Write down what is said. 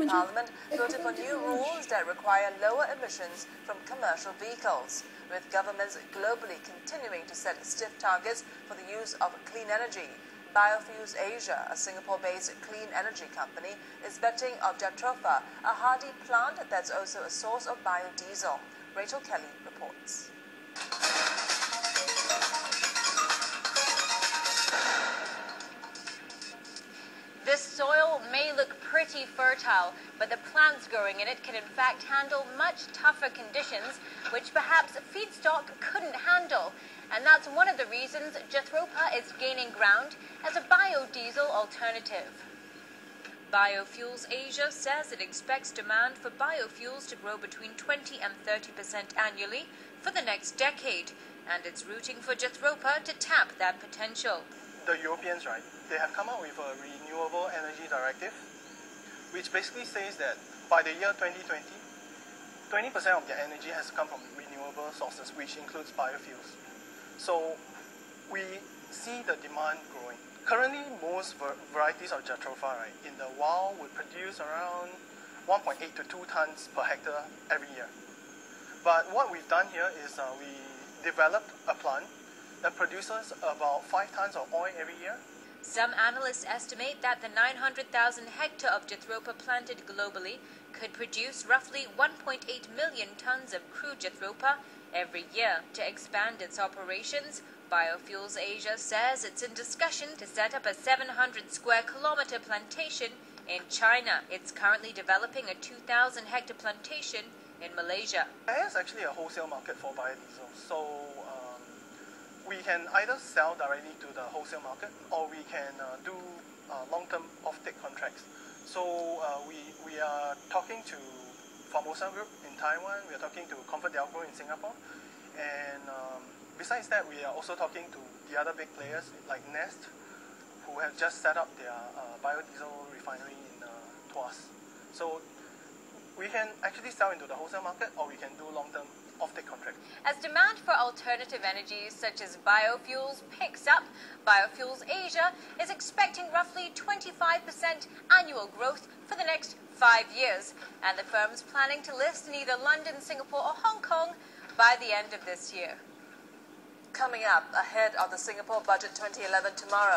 Parliament voted for new rules that require lower emissions from commercial vehicles, with governments globally continuing to set stiff targets for the use of clean energy. BiofuelsAsia, a Singapore-based clean energy company, is betting of Jatropha, a hardy plant that's also a source of biodiesel. Rachel Kelly reports. This soil may look pretty fertile, but the plants growing in it can in fact handle much tougher conditions, which perhaps feedstock couldn't handle. And that's one of the reasons Jatropha is gaining ground as a biodiesel alternative. BiofuelsAsia says it expects demand for biofuels to grow between 20 and 30% annually for the next decade, and it's rooting for Jatropha to tap that potential. The Europeans, right, they have come up with a renewable energy directive, which basically says that by the year 2020, 20% of their energy has to come from renewable sources, which includes biofuels. So we see the demand growing. Currently, most varieties of Jatropha, right, in the wild would produce around 1.8 to 2 tons per hectare every year. But what we've done here is we developed a plant that produces about 5 tons of oil every year. Some analysts estimate that the 900,000 hectare of Jatropha planted globally could produce roughly 1.8 million tons of crude Jatropha every year. To expand its operations, BiofuelsAsia says it's in discussion to set up a 700 square kilometer plantation in China. It's currently developing a 2,000 hectare plantation in Malaysia. There is actually a wholesale market for biodiesel, so we can either sell directly to the wholesale market, or we can do long-term off-take contracts. So we are talking to Formosa Group in Taiwan, we are talking to ComfortDelGro in Singapore, and besides that, we are also talking to the other big players like Nest, who have just set up their biodiesel refinery in Tuas. So we can actually sell into the wholesale market, or we can do long-term off-take contracts. As demand for alternative energies such as biofuels picks up, BiofuelsAsia is expecting roughly 25% annual growth for the next 5 years, and the firm's planning to list in either London, Singapore or Hong Kong by the end of this year. Coming up ahead of the Singapore Budget 2011 tomorrow.